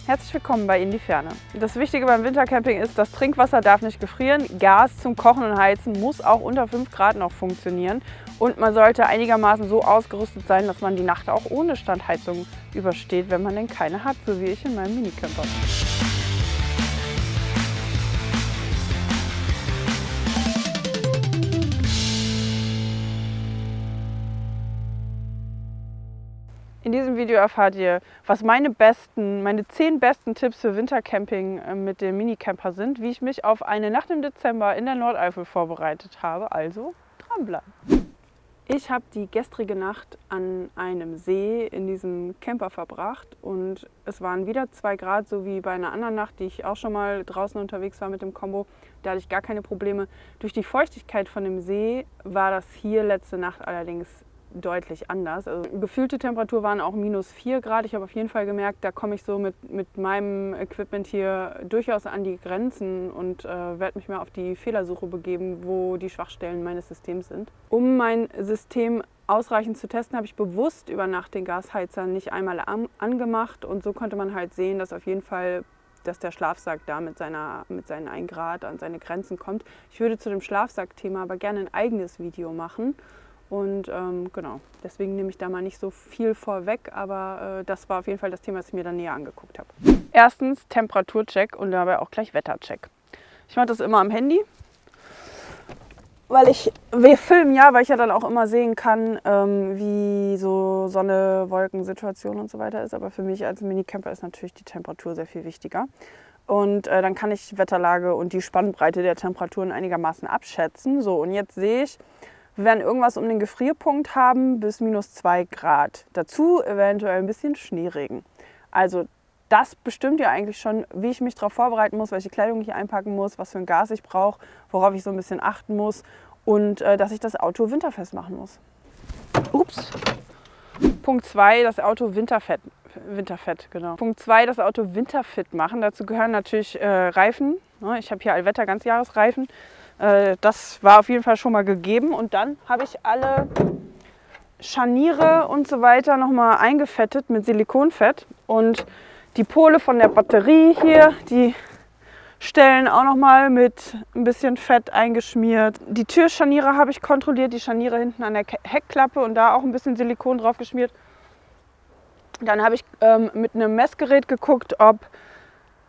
Herzlich willkommen bei In die Ferne. Das Wichtige beim Wintercamping ist, das Trinkwasser darf nicht gefrieren, Gas zum Kochen und Heizen muss auch unter 5 Grad noch funktionieren und man sollte einigermaßen so ausgerüstet sein, dass man die Nacht auch ohne Standheizung übersteht, wenn man denn keine hat, so wie ich in meinem Minicamper. In diesem Video erfahrt ihr, was meine 10 besten Tipps für Wintercamping mit dem Minicamper sind, wie ich mich auf eine Nacht im Dezember in der Nordeifel vorbereitet habe, also dranbleiben. Ich habe die gestrige Nacht an einem See in diesem Camper verbracht und es waren wieder 2 Grad, so wie bei einer anderen Nacht, die ich auch schon mal draußen unterwegs war mit dem Combo. Da hatte ich gar keine Probleme. Durch die Feuchtigkeit von dem See war das hier letzte Nacht allerdings deutlich anders. Also gefühlte Temperatur waren auch -4 Grad. Ich habe auf jeden Fall gemerkt, da komme ich so mit meinem Equipment hier durchaus an die Grenzen und werde mich mal auf die Fehlersuche begeben, wo die Schwachstellen meines Systems sind. Um mein System ausreichend zu testen, habe ich bewusst über Nacht den Gasheizer nicht einmal angemacht und so konnte man halt sehen, dass auf jeden Fall dass der Schlafsack da mit seinen 1 Grad an seine Grenzen kommt. Ich würde zu dem Schlafsack-Thema aber gerne ein eigenes Video machen. Und genau, deswegen nehme ich da mal nicht so viel vorweg, aber das war auf jeden Fall das Thema, das ich mir dann näher angeguckt habe. Erstens Temperaturcheck und dabei auch gleich Wettercheck. Ich mache das immer am Handy, wir filmen ja, weil ich ja dann auch immer sehen kann, wie so Sonne, Wolken, Situation und so weiter ist. Aber für mich als Minicamper ist natürlich die Temperatur sehr viel wichtiger. Und dann kann ich Wetterlage und die Spannbreite der Temperaturen einigermaßen abschätzen. So, und jetzt sehe ich, wir werden irgendwas um den Gefrierpunkt haben bis -2 Grad. Dazu eventuell ein bisschen Schneeregen. Also das bestimmt ja eigentlich schon, wie ich mich darauf vorbereiten muss, welche Kleidung ich einpacken muss, was für ein Gas ich brauche, worauf ich so ein bisschen achten muss und dass ich das Auto winterfest machen muss. Ups. Punkt 2, das Auto winterfett, genau. Punkt 2, das Auto winterfit machen. Dazu gehören natürlich Reifen. Ich habe hier Allwetter Ganzjahresreifen. Das war auf jeden Fall schon mal gegeben und dann habe ich alle Scharniere und so weiter nochmal eingefettet mit Silikonfett und die Pole von der Batterie hier, die Stellen auch nochmal mit ein bisschen Fett eingeschmiert. Die Türscharniere habe ich kontrolliert, die Scharniere hinten an der Heckklappe und da auch ein bisschen Silikon drauf geschmiert. Dann habe ich mit einem Messgerät geguckt, ob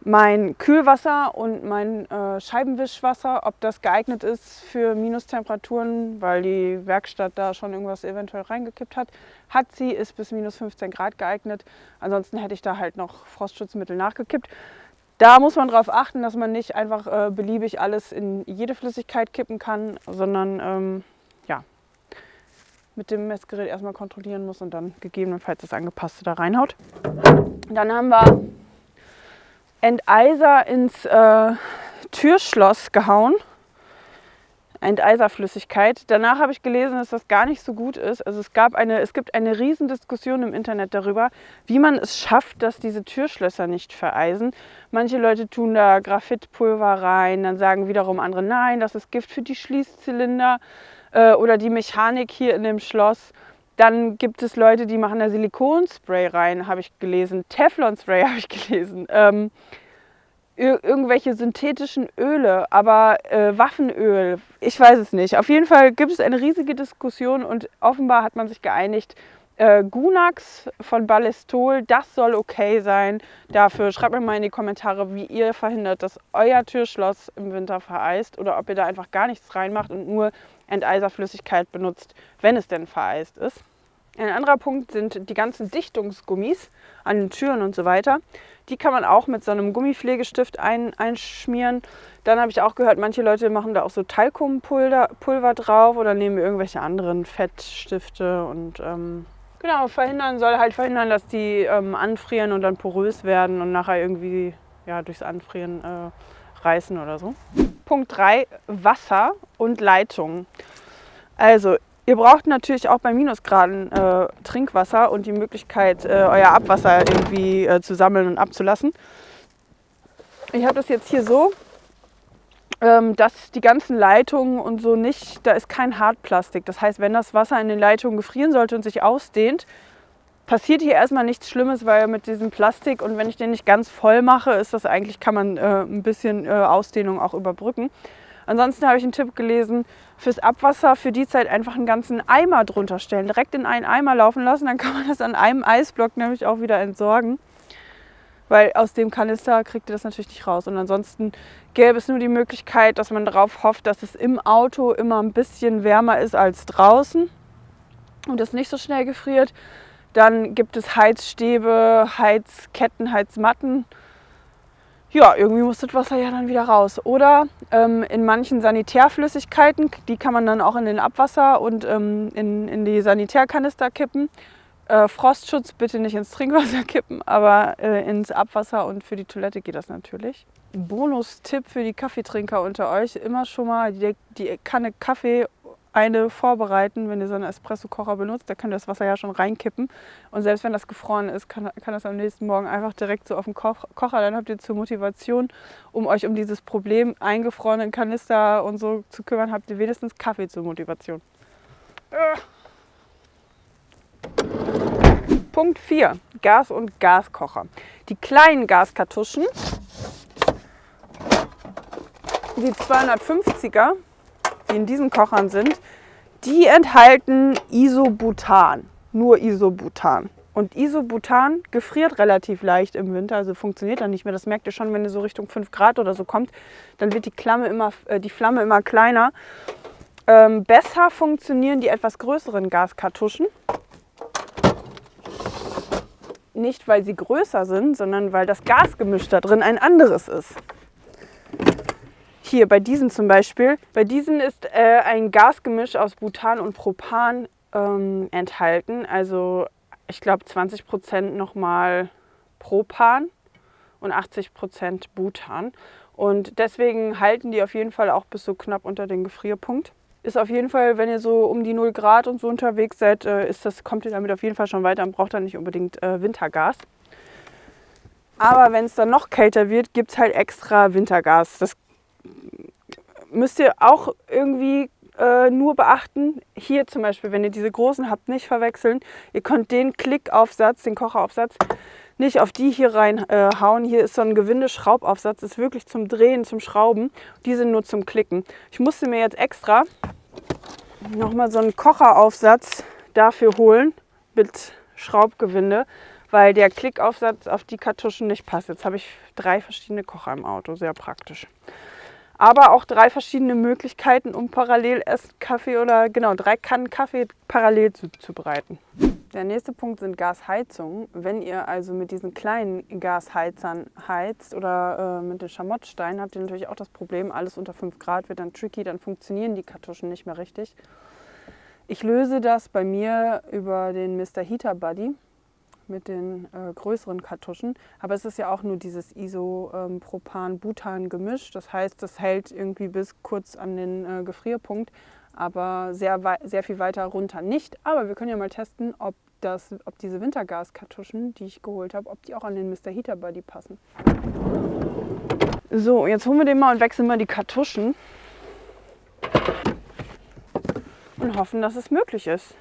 mein Kühlwasser und mein Scheibenwischwasser, ob das geeignet ist für Minustemperaturen, weil die Werkstatt da schon irgendwas eventuell reingekippt hat. Hat sie, ist bis -15 Grad geeignet. Ansonsten hätte ich da halt noch Frostschutzmittel nachgekippt. Da muss man darauf achten, dass man nicht einfach beliebig alles in jede Flüssigkeit kippen kann, sondern ja, mit dem Messgerät erstmal kontrollieren muss und dann gegebenenfalls das Angepasste da reinhaut. Dann haben wir Enteiser ins Türschloss gehauen, Enteiserflüssigkeit. Danach habe ich gelesen, dass das gar nicht so gut ist. Also es gibt eine riesen Diskussion im Internet darüber, wie man es schafft, dass diese Türschlösser nicht vereisen. Manche Leute tun da Graphitpulver rein, dann sagen wiederum andere, nein, das ist Gift für die Schließzylinder oder die Mechanik hier in dem Schloss. Dann gibt es Leute, die machen da Silikonspray rein, habe ich gelesen. Teflonspray habe ich gelesen. Irgendwelche synthetischen Öle, aber Waffenöl, ich weiß es nicht. Auf jeden Fall gibt es eine riesige Diskussion und offenbar hat man sich geeinigt, Gunax von Ballistol, das soll okay sein. Dafür schreibt mir mal in die Kommentare, wie ihr verhindert, dass euer Türschloss im Winter vereist oder ob ihr da einfach gar nichts reinmacht und nur Enteiserflüssigkeit benutzt, wenn es denn vereist ist. Ein anderer Punkt sind die ganzen Dichtungsgummis an den Türen und so weiter. Die kann man auch mit so einem Gummipflegestift einschmieren. Dann habe ich auch gehört, manche Leute machen da auch so Talkumpulver drauf oder nehmen irgendwelche anderen Fettstifte und genau, soll halt verhindern, dass die anfrieren und dann porös werden und nachher irgendwie ja, durchs Anfrieren reißen oder so. Punkt 3, Wasser und Leitung. Also ihr braucht natürlich auch bei Minusgraden Trinkwasser und die Möglichkeit, euer Abwasser irgendwie zu sammeln und abzulassen. Ich habe das jetzt hier so, dass die ganzen Leitungen und so nicht, da ist kein Hartplastik. Das heißt, wenn das Wasser in den Leitungen gefrieren sollte und sich ausdehnt, passiert hier erstmal nichts Schlimmes, weil mit diesem Plastik und wenn ich den nicht ganz voll mache, ist das eigentlich, kann man ein bisschen Ausdehnung auch überbrücken. Ansonsten habe ich einen Tipp gelesen, fürs Abwasser für die Zeit einfach einen ganzen Eimer drunter stellen. Direkt in einen Eimer laufen lassen, dann kann man das an einem Eisblock nämlich auch wieder entsorgen. Weil aus dem Kanister kriegt ihr das natürlich nicht raus. Und ansonsten gäbe es nur die Möglichkeit, dass man darauf hofft, dass es im Auto immer ein bisschen wärmer ist als draußen und es nicht so schnell gefriert. Dann gibt es Heizstäbe, Heizketten, Heizmatten. Ja, irgendwie muss das Wasser ja dann wieder raus. Oder in manchen Sanitärflüssigkeiten, die kann man dann auch in den Abwasser und in die Sanitärkanister kippen. Frostschutz bitte nicht ins Trinkwasser kippen, aber ins Abwasser und für die Toilette geht das natürlich. Bonustipp für die Kaffeetrinker unter euch, immer schon mal die Kanne Kaffee eine vorbereiten, wenn ihr so einen Espresso-Kocher benutzt, da könnt ihr das Wasser ja schon reinkippen und selbst wenn das gefroren ist, kann das am nächsten Morgen einfach direkt so auf den Kocher, dann habt ihr zur Motivation, um euch um dieses Problem eingefrorenen Kanister und so zu kümmern, habt ihr wenigstens Kaffee zur Motivation. Punkt 4, Gas- und Gaskocher. Die kleinen Gaskartuschen, die 250er, die in diesen Kochern sind, die enthalten Isobutan, nur Isobutan. Und Isobutan gefriert relativ leicht im Winter, also funktioniert dann nicht mehr. Das merkt ihr schon, wenn ihr so Richtung 5 Grad oder so kommt, dann wird die Flamme immer kleiner. Besser funktionieren die etwas größeren Gaskartuschen. Nicht, weil sie größer sind, sondern weil das Gasgemisch da drin ein anderes ist. Hier bei diesen zum Beispiel, bei diesen ist ein Gasgemisch aus Butan und Propan enthalten. Also ich glaube 20% nochmal Propan und 80% Butan. Und deswegen halten die auf jeden Fall auch bis so knapp unter den Gefrierpunkt. Ist auf jeden Fall, wenn ihr so um die 0 Grad und so unterwegs seid, kommt ihr damit auf jeden Fall schon weiter und braucht dann nicht unbedingt Wintergas. Aber wenn es dann noch kälter wird, gibt es halt extra Wintergas. Das müsst ihr auch irgendwie nur beachten. Hier zum Beispiel, wenn ihr diese großen habt, nicht verwechseln. Ihr könnt den Klickaufsatz, den Kocheraufsatz, nicht auf die hier reinhauen. Hier ist so ein Gewinde-Schraubaufsatz, ist wirklich zum Drehen, zum Schrauben. Die sind nur zum Klicken. Ich musste mir jetzt extra nochmal so einen Kocheraufsatz dafür holen mit Schraubgewinde, weil der Klickaufsatz auf die Kartuschen nicht passt. Jetzt habe ich 3 verschiedene Kocher im Auto, sehr praktisch. Aber auch 3 verschiedene Möglichkeiten, um parallel Kaffee oder 3 Kannen Kaffee parallel zuzubereiten. Der nächste Punkt sind Gasheizungen. Wenn ihr also mit diesen kleinen Gasheizern heizt oder mit den Schamottsteinen, habt ihr natürlich auch das Problem, alles unter 5 Grad wird dann tricky, dann funktionieren die Kartuschen nicht mehr richtig. Ich löse das bei mir über den Mr. Heater Buddy mit den größeren Kartuschen. Aber es ist ja auch nur dieses Isopropan-Butan-Gemisch. Das heißt, das hält irgendwie bis kurz an den Gefrierpunkt, aber sehr viel weiter runter nicht. Aber wir können ja mal testen, ob diese Wintergaskartuschen, die ich geholt habe, ob die auch an den Mr. Heater Buddy passen. So, jetzt holen wir den mal und wechseln mal die Kartuschen und hoffen, dass es möglich ist.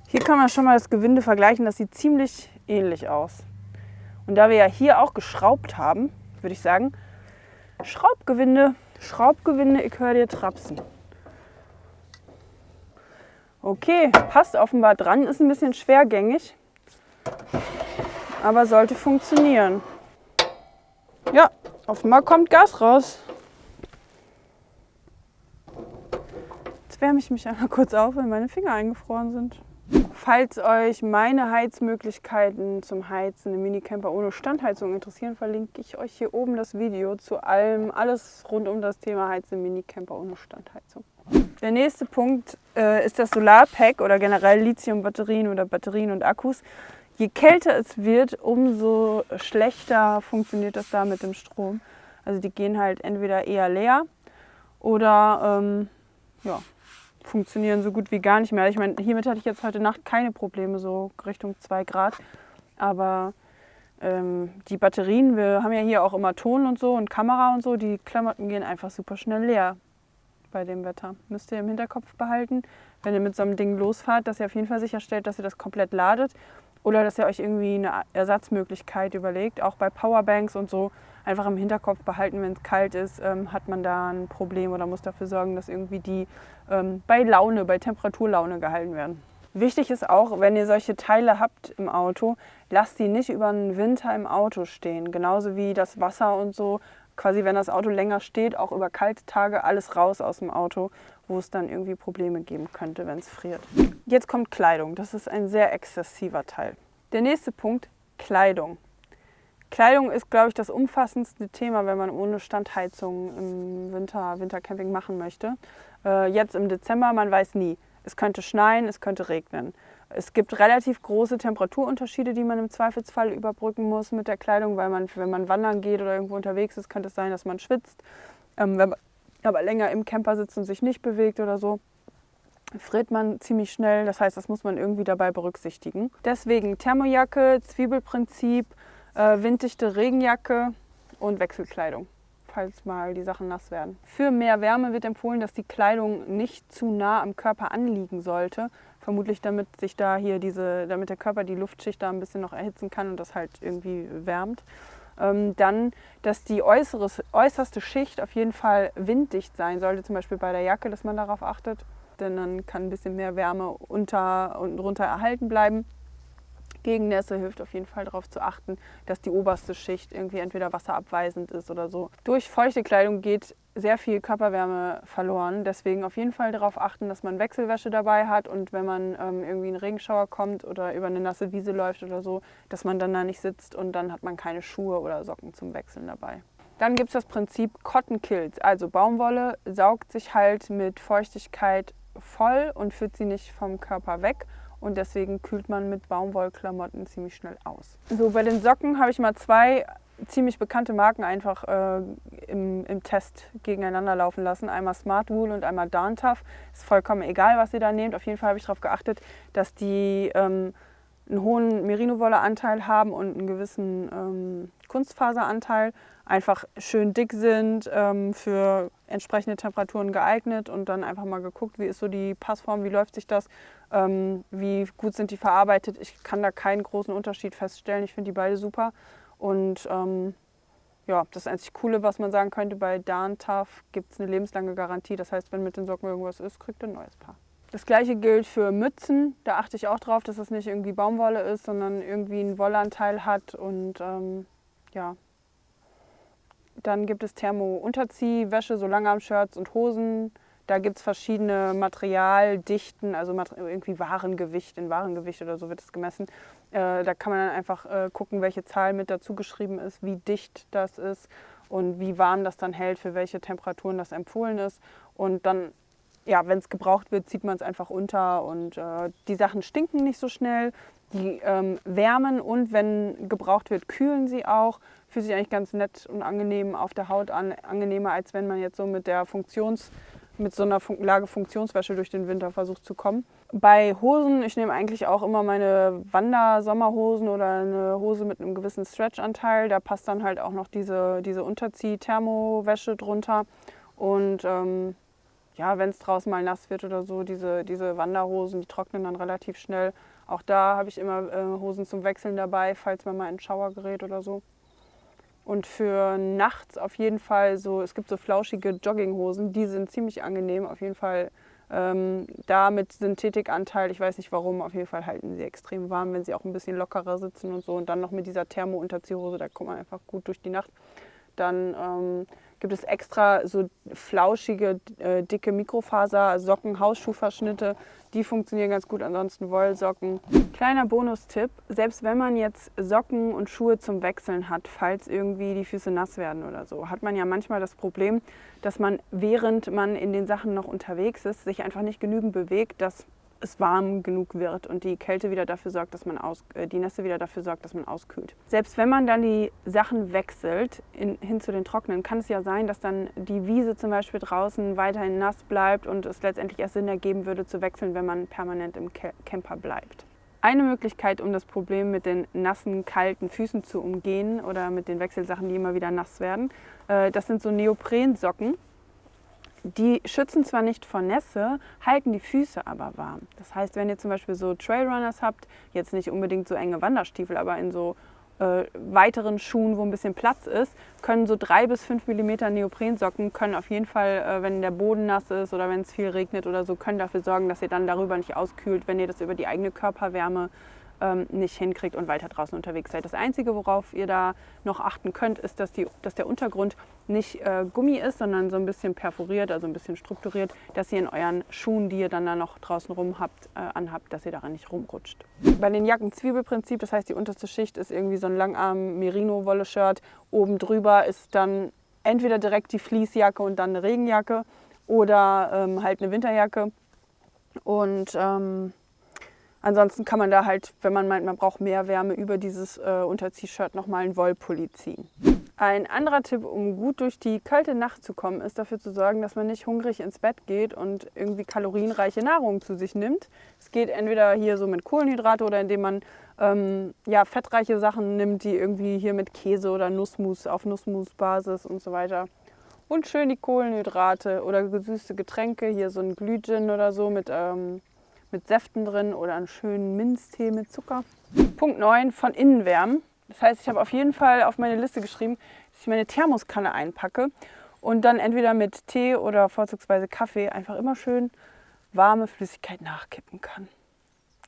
Hier kann man schon mal das Gewinde vergleichen, das sieht ziemlich ähnlich aus. Und da wir ja hier auch geschraubt haben, würde ich sagen, Schraubgewinde, ich höre dir trapsen. Okay, passt offenbar dran, ist ein bisschen schwergängig, aber sollte funktionieren. Ja, offenbar kommt Gas raus. Jetzt wärme ich mich einmal kurz auf, weil meine Finger eingefroren sind. Falls euch meine Heizmöglichkeiten zum Heizen im Minicamper ohne Standheizung interessieren, verlinke ich euch hier oben das Video zu alles rund um das Thema Heizen im Minicamper ohne Standheizung. Der nächste Punkt ist das Solarpack oder generell Lithium-Batterien oder Batterien und Akkus. Je kälter es wird, umso schlechter funktioniert das da mit dem Strom. Also die gehen halt entweder eher leer oder funktionieren so gut wie gar nicht mehr. Ich meine, hiermit hatte ich jetzt heute Nacht keine Probleme, so Richtung 2 Grad. Aber die Batterien, wir haben ja hier auch immer Ton und so und Kamera und so, die Klamotten gehen einfach super schnell leer. bei dem Wetter. Müsst ihr im Hinterkopf behalten, wenn ihr mit so einem Ding losfahrt, dass ihr auf jeden Fall sicherstellt, dass ihr das komplett ladet oder dass ihr euch irgendwie eine Ersatzmöglichkeit überlegt. Auch bei Powerbanks und so einfach im Hinterkopf behalten, wenn es kalt ist, hat man da ein Problem oder muss dafür sorgen, dass irgendwie die bei Temperaturlaune gehalten werden. Wichtig ist auch, wenn ihr solche Teile habt im Auto, lasst die nicht über den Winter im Auto stehen. Genauso wie das Wasser und so. Quasi, wenn das Auto länger steht, auch über kalte Tage, alles raus aus dem Auto, wo es dann irgendwie Probleme geben könnte, wenn es friert. Jetzt kommt Kleidung. Das ist ein sehr exzessiver Teil. Der nächste Punkt, Kleidung. Kleidung ist, glaube ich, das umfassendste Thema, wenn man ohne Standheizung im Wintercamping machen möchte. Jetzt im Dezember, man weiß nie. Es könnte schneien, es könnte regnen. Es gibt relativ große Temperaturunterschiede, die man im Zweifelsfall überbrücken muss mit der Kleidung, weil wenn man wandern geht oder irgendwo unterwegs ist, könnte es sein, dass man schwitzt. Wenn man aber länger im Camper sitzt und sich nicht bewegt oder so, friert man ziemlich schnell. Das heißt, das muss man irgendwie dabei berücksichtigen. Deswegen Thermojacke, Zwiebelprinzip, winddichte Regenjacke und Wechselkleidung, falls mal die Sachen nass werden. Für mehr Wärme wird empfohlen, dass die Kleidung nicht zu nah am Körper anliegen sollte. Vermutlich damit der Körper die Luftschicht da ein bisschen noch erhitzen kann und das halt irgendwie wärmt. Dann, dass die äußerste Schicht auf jeden Fall winddicht sein sollte, zum Beispiel bei der Jacke, dass man darauf achtet. Denn dann kann ein bisschen mehr Wärme unter und drunter erhalten bleiben. Gegen Nässe hilft auf jeden Fall darauf zu achten, dass die oberste Schicht irgendwie entweder wasserabweisend ist oder so. Durch feuchte Kleidung geht sehr viel Körperwärme verloren. Deswegen auf jeden Fall darauf achten, dass man Wechselwäsche dabei hat und wenn man irgendwie in einen Regenschauer kommt oder über eine nasse Wiese läuft oder so, dass man dann da nicht sitzt und dann hat man keine Schuhe oder Socken zum Wechseln dabei. Dann gibt es das Prinzip Cotton Kills, also Baumwolle saugt sich halt mit Feuchtigkeit voll und führt sie nicht vom Körper weg. Und deswegen kühlt man mit Baumwollklamotten ziemlich schnell aus. So, bei den Socken habe ich mal 2 ziemlich bekannte Marken einfach im Test gegeneinander laufen lassen. Einmal Smartwool und einmal Darn Tough. Ist vollkommen egal, was ihr da nehmt. Auf jeden Fall habe ich darauf geachtet, dass die einen hohen Merino-Wolle-Anteil haben und einen gewissen Kunstfaseranteil. Einfach schön dick sind, für entsprechende Temperaturen geeignet und dann einfach mal geguckt, wie ist so die Passform, wie läuft sich das, wie gut sind die verarbeitet. Ich kann da keinen großen Unterschied feststellen. Ich finde die beide super. Und ja, das einzig Coole, was man sagen könnte, bei Darn Tough gibt es eine lebenslange Garantie. Das heißt, wenn mit den Socken irgendwas ist, kriegt ihr ein neues Paar. Das gleiche gilt für Mützen. Da achte ich auch drauf, dass das nicht irgendwie Baumwolle ist, sondern irgendwie einen Wollanteil hat. Und ja. Dann gibt es Thermo-Unterziehwäsche, so Langarm-Shirts und Hosen. Da gibt es verschiedene Materialdichten, also irgendwie Warengewicht, in Warengewicht oder so wird es gemessen. Da kann man dann einfach gucken, welche Zahl mit dazu geschrieben ist, wie dicht das ist und wie warm das dann hält, für welche Temperaturen das empfohlen ist. Und dann, ja, wenn es gebraucht wird, zieht man es einfach unter und die Sachen stinken nicht so schnell. Die wärmen und wenn gebraucht wird, kühlen sie auch. Fühlt sich eigentlich ganz nett und angenehm auf der Haut an, angenehmer als wenn man jetzt so mit so einer Lagefunktionswäsche durch den Winter versucht zu kommen. Bei Hosen, ich nehme eigentlich auch immer meine Wandersommerhosen oder eine Hose mit einem gewissen Stretch-Anteil. Da passt dann halt auch noch diese Unterzieh-Thermowäsche drunter. Und ja, wenn es draußen mal nass wird oder so, diese Wanderhosen, die trocknen dann relativ schnell. Auch da habe ich immer Hosen zum Wechseln dabei, falls man mal in den Shower gerät oder so. Und für nachts auf jeden Fall so, es gibt so flauschige Jogginghosen, die sind ziemlich angenehm, auf jeden Fall da mit Synthetikanteil, ich weiß nicht warum, auf jeden Fall halten sie extrem warm, wenn sie auch ein bisschen lockerer sitzen und so. Und dann noch mit dieser Thermo-Unterziehhose, da kommt man einfach gut durch die Nacht. Dann gibt es extra so flauschige, dicke Mikrofaser-Socken, Hausschuhverschnitte. Die funktionieren ganz gut, ansonsten Wollsocken. Kleiner Bonustipp, selbst wenn man jetzt Socken und Schuhe zum Wechseln hat, falls irgendwie die Füße nass werden oder so, hat man ja manchmal das Problem, dass man, während man in den Sachen noch unterwegs ist, sich einfach nicht genügend bewegt, dass es warm genug wird und die Kälte wieder dafür sorgt, dass man die Nässe wieder dafür sorgt, dass man auskühlt. Selbst wenn man dann die Sachen wechselt hin zu den Trocknen, kann es ja sein, dass dann die Wiese zum Beispiel draußen weiterhin nass bleibt und es letztendlich erst Sinn ergeben würde zu wechseln, wenn man permanent im Camper bleibt. Eine Möglichkeit, um das Problem mit den nassen, kalten Füßen zu umgehen oder mit den Wechselsachen, die immer wieder nass werden, das sind so Neoprensocken. Die schützen zwar nicht vor Nässe, halten die Füße aber warm. Das heißt, wenn ihr zum Beispiel so Trailrunners habt, jetzt nicht unbedingt so enge Wanderstiefel, aber in so weiteren Schuhen, wo ein bisschen Platz ist, können so 3 bis 5 mm Neoprensocken können auf jeden Fall, wenn der Boden nass ist oder wenn es viel regnet oder so, können dafür sorgen, dass ihr dann darüber nicht auskühlt, wenn ihr das über die eigene Körperwärme nicht hinkriegt und weiter draußen unterwegs seid. Das Einzige, worauf ihr da noch achten könnt, ist, dass der Untergrund nicht Gummi ist, sondern so ein bisschen perforiert, also ein bisschen strukturiert, dass ihr in euren Schuhen, die ihr dann da noch draußen rum anhabt, dass ihr daran nicht rumrutscht. Bei den Jacken Zwiebelprinzip, das heißt, die unterste Schicht ist irgendwie so ein Langarm-Merino-Wolle-Shirt. Oben drüber ist dann entweder direkt die Fleecejacke und dann eine Regenjacke oder halt eine Winterjacke. Und ansonsten kann man da halt, wenn man meint, man braucht mehr Wärme, über dieses Unterzieh-Shirt nochmal einen Wollpulli ziehen. Ein anderer Tipp, um gut durch die kalte Nacht zu kommen, ist dafür zu sorgen, dass man nicht hungrig ins Bett geht und irgendwie kalorienreiche Nahrung zu sich nimmt. Es geht entweder hier so mit Kohlenhydrate oder indem man fettreiche Sachen nimmt, die irgendwie hier mit Käse oder Nussmus auf Nussmusbasis und so weiter. Und schön die Kohlenhydrate oder gesüßte Getränke, hier so ein Glühgin oder so mit Säften drin oder einen schönen Minztee mit Zucker. Punkt 9, von innen wärmen. Das heißt, ich habe auf jeden Fall auf meine Liste geschrieben, dass ich meine Thermoskanne einpacke und dann entweder mit Tee oder vorzugsweise Kaffee einfach immer schön warme Flüssigkeit nachkippen kann.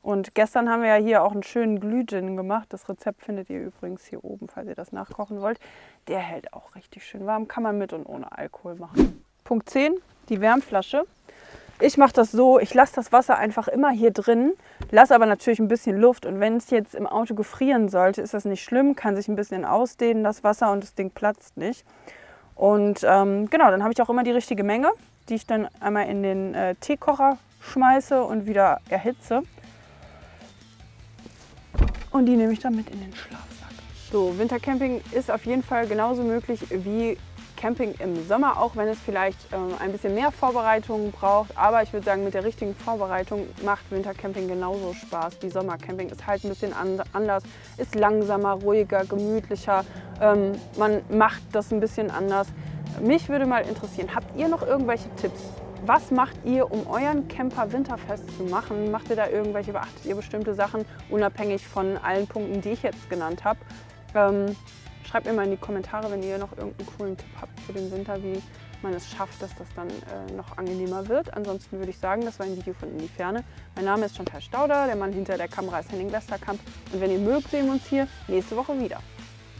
Und gestern haben wir ja hier auch einen schönen Glühgin gemacht. Das Rezept findet ihr übrigens hier oben, falls ihr das nachkochen wollt. Der hält auch richtig schön warm, kann man mit und ohne Alkohol machen. Punkt 10, die Wärmflasche. Ich mache das so, ich lasse das Wasser einfach immer hier drin, lasse aber natürlich ein bisschen Luft. Und wenn es jetzt im Auto gefrieren sollte, ist das nicht schlimm, kann sich ein bisschen ausdehnen, das Wasser, und das Ding platzt nicht. Und genau, dann habe ich auch immer die richtige Menge, die ich dann einmal in den Teekocher schmeiße und wieder erhitze. Und die nehme ich dann mit in den Schlafsack. So, Wintercamping ist auf jeden Fall genauso möglich wie Camping im Sommer, auch wenn es vielleicht ein bisschen mehr Vorbereitung braucht. Aber ich würde sagen, mit der richtigen Vorbereitung macht Wintercamping genauso Spaß wie Sommercamping. Ist halt ein bisschen anders, ist langsamer, ruhiger, gemütlicher. Man macht das ein bisschen anders. Mich würde mal interessieren, habt ihr noch irgendwelche Tipps? Was macht ihr, um euren Camper winterfest zu machen? Macht ihr da irgendwelche, beachtet ihr bestimmte Sachen, unabhängig von allen Punkten, die ich jetzt genannt habe? Schreibt mir mal in die Kommentare, wenn ihr noch irgendeinen coolen Tipp habt für den Winter, wie man es schafft, dass das dann noch angenehmer wird. Ansonsten würde ich sagen, das war ein Video von In die Ferne. Mein Name ist Chantal Stauder, der Mann hinter der Kamera ist Henning Westerkamp. Und wenn ihr mögt, sehen wir uns hier nächste Woche wieder.